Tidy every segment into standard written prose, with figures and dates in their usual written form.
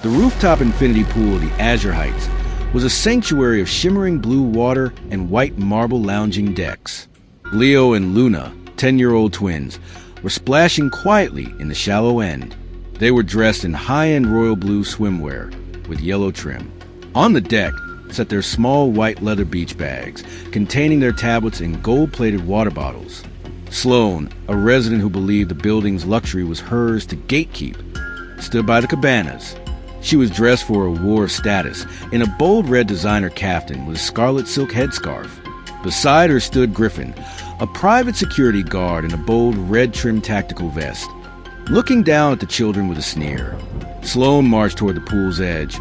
The rooftop infinity pool of the Azure Heights was a sanctuary of shimmering blue water and white marble lounging decks. Leo and Luna, 10-year-old twins, were splashing quietly in the shallow end. They were dressed in high-end royal blue swimwear with yellow trim. On the deck sat their small white leather beach bags containing their tablets and gold-plated water bottles. Sloane, a resident who believed the building's luxury was hers to gatekeep, stood by the cabanas. She was dressed for a war of status in a bold red designer caftan with a scarlet silk headscarf. Beside her stood Griffin, a private security guard in a bold red-trimmed tactical vest, looking down at the children with a sneer. Sloane marched toward the pool's edge,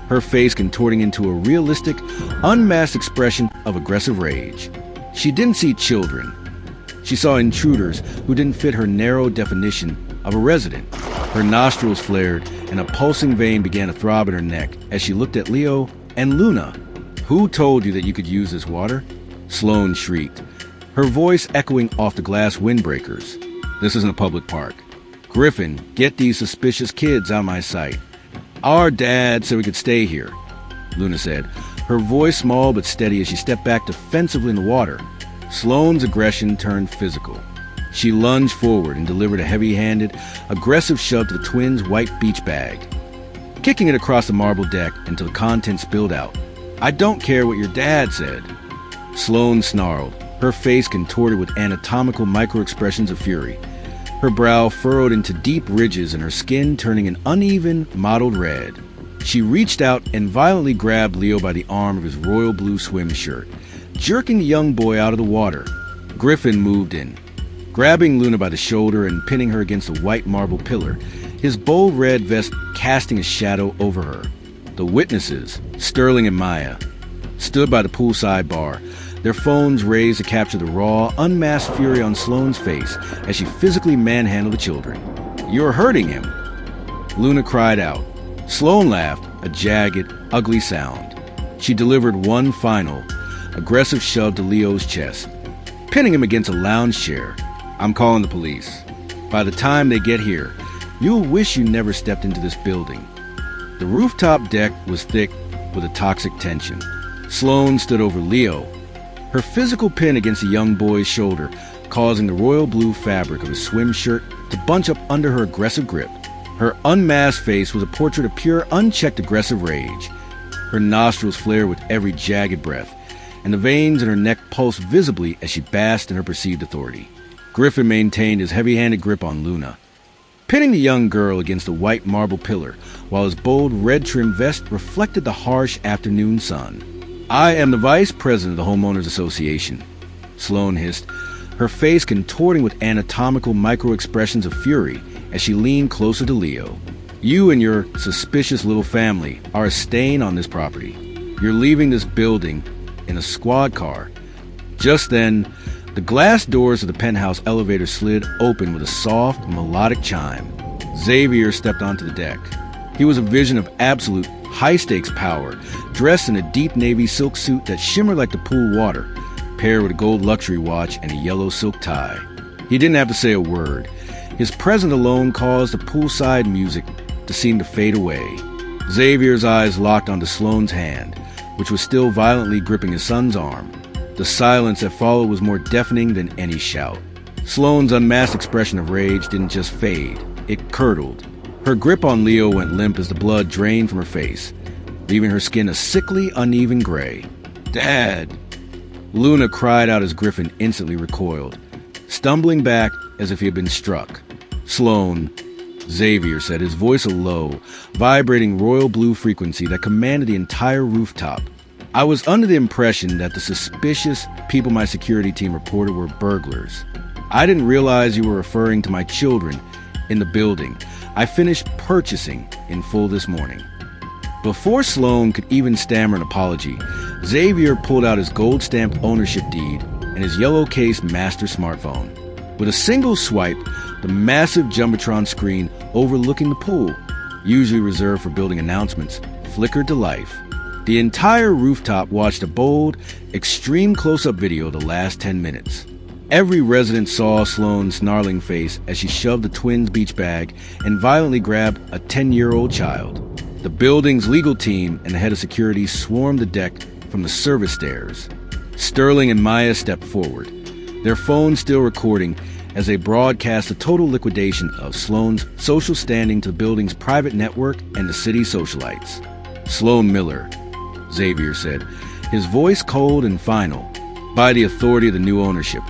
her face contorting into a realistic, unmasked expression of aggressive rage. She didn't see children. She saw intruders who didn't fit her narrow definition of a resident. Her nostrils flared, and a pulsing vein began to throb in her neck as she looked at Leo and Luna. "Who told you that you could use this water?" Sloane shrieked, her voice echoing off the glass windbreakers. "This isn't a public park. Griffin, get these suspicious kids out of my sight." "Our dad said we could stay here," Luna said, her voice small but steady as she stepped back defensively in the water. Sloane's aggression turned physical. She lunged forward and delivered a heavy-handed, aggressive shove to the twins' white beach bag, kicking it across the marble deck until the contents spilled out. "I don't care what your dad said." Sloane snarled, her face contorted with anatomical micro-expressions of fury. Her brow furrowed into deep ridges and her skin turning an uneven, mottled red. She reached out and violently grabbed Leo by the arm of his royal blue swim shirt, jerking the young boy out of the water. Griffin moved in, grabbing Luna by the shoulder and pinning her against a white marble pillar, his bold red vest casting a shadow over her. The witnesses, Sterling and Maya, stood by the poolside bar, their phones raised to capture the raw, unmasked fury on Sloane's face as she physically manhandled the children. "You're hurting him," Luna cried out. Sloane laughed, a jagged, ugly sound. She delivered one final, aggressive shove to Leo's chest, pinning him against a lounge chair. "I'm calling the police. By the time they get here, you'll wish you never stepped into this building." The rooftop deck was thick with a toxic tension. Sloane stood over Leo, her physical pin against the young boy's shoulder, causing the royal blue fabric of his swim shirt to bunch up under her aggressive grip. Her unmasked face was a portrait of pure, unchecked aggressive rage. Her nostrils flared with every jagged breath, and the veins in her neck pulsed visibly as she basked in her perceived authority. Griffin maintained his heavy-handed grip on Luna, pinning the young girl against the white marble pillar, while his bold red-trimmed vest reflected the harsh afternoon sun. "I am the vice president of the Homeowners Association," Sloane hissed, her face contorting with anatomical micro-expressions of fury as she leaned closer to Leo. "You and your suspicious little family are a stain on this property. You're leaving this building in a squad car." Just then, the glass doors of the penthouse elevator slid open with a soft, melodic chime. Xavier stepped onto the deck. He was a vision of absolute, high-stakes power, dressed in a deep navy silk suit that shimmered like the pool water, paired with a gold luxury watch and a yellow silk tie. He didn't have to say a word. His presence alone caused the poolside music to seem to fade away. Xavier's eyes locked onto Sloane's hand, which was still violently gripping his son's arm. The silence that followed was more deafening than any shout. Sloane's unmasked expression of rage didn't just fade, it curdled. Her grip on Leo went limp as the blood drained from her face, leaving her skin a sickly, uneven gray. "Dad!" Luna cried out as Griffin instantly recoiled, stumbling back as if he had been struck. "Sloane," Xavier said, his voice a low, vibrating royal blue frequency that commanded the entire rooftop. "I was under the impression that the suspicious people my security team reported were burglars. I didn't realize you were referring to my children in the building. I finished purchasing in full this morning." Before Sloane could even stammer an apology, Xavier pulled out his gold-stamped ownership deed and his yellow-case master smartphone. With a single swipe, the massive Jumbotron screen overlooking the pool, usually reserved for building announcements, flickered to life. The entire rooftop watched a bold, extreme close-up video of the last 10 minutes. Every resident saw Sloane's snarling face as she shoved the twins' beach bag and violently grabbed a 10-year-old child. The building's legal team and the head of security swarmed the deck from the service stairs. Sterling and Maya stepped forward, their phones still recording as they broadcast the total liquidation of Sloane's social standing to the building's private network and the city's socialites. "Sloane Miller," Xavier said, his voice cold and final. "By the authority of the new ownership,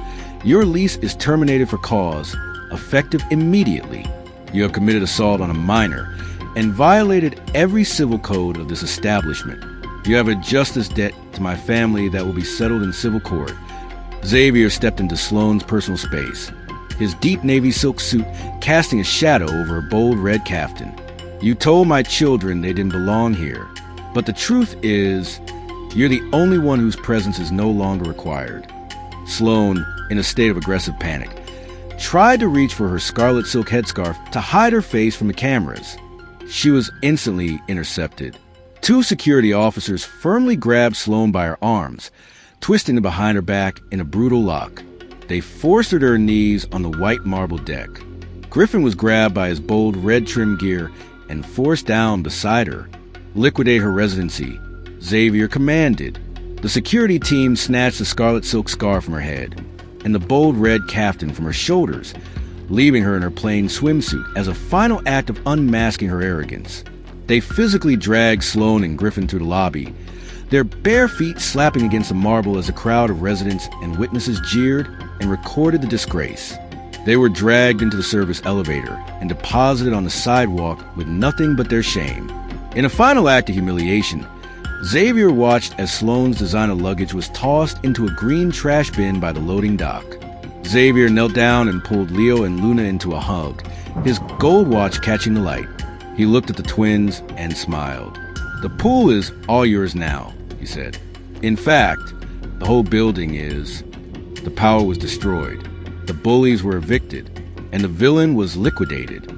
your lease is terminated for cause, effective immediately. You have committed assault on a minor and violated every civil code of this establishment. You have a justice debt to my family that will be settled in civil court." Xavier stepped into Sloane's personal space, his deep navy silk suit casting a shadow over a bold red caftan. "You told my children they didn't belong here, but the truth is, you're the only one whose presence is no longer required." Sloane, in a state of aggressive panic, tried to reach for her scarlet silk headscarf to hide her face from the cameras. She was instantly intercepted. Two security officers firmly grabbed Sloane by her arms, twisting her behind her back in a brutal lock. They forced her to her knees on the white marble deck. Griffin was grabbed by his bold red trim gear and forced down beside her. "Liquidate her residency," Xavier commanded. The security team snatched the scarlet silk scarf from her head and the bold red caftan from her shoulders, leaving her in her plain swimsuit as a final act of unmasking her arrogance. They physically dragged Sloane and Griffin through the lobby, their bare feet slapping against the marble as a crowd of residents and witnesses jeered and recorded the disgrace. They were dragged into the service elevator and deposited on the sidewalk with nothing but their shame. In a final act of humiliation, Xavier watched as Sloane's designer luggage was tossed into a green trash bin by the loading dock. Xavier knelt down and pulled Leo and Luna into a hug, his gold watch catching the light. He looked at the twins and smiled. "The pool is all yours now," he said. "In fact, the whole building is. The power was destroyed, the bullies were evicted, and the villain was liquidated.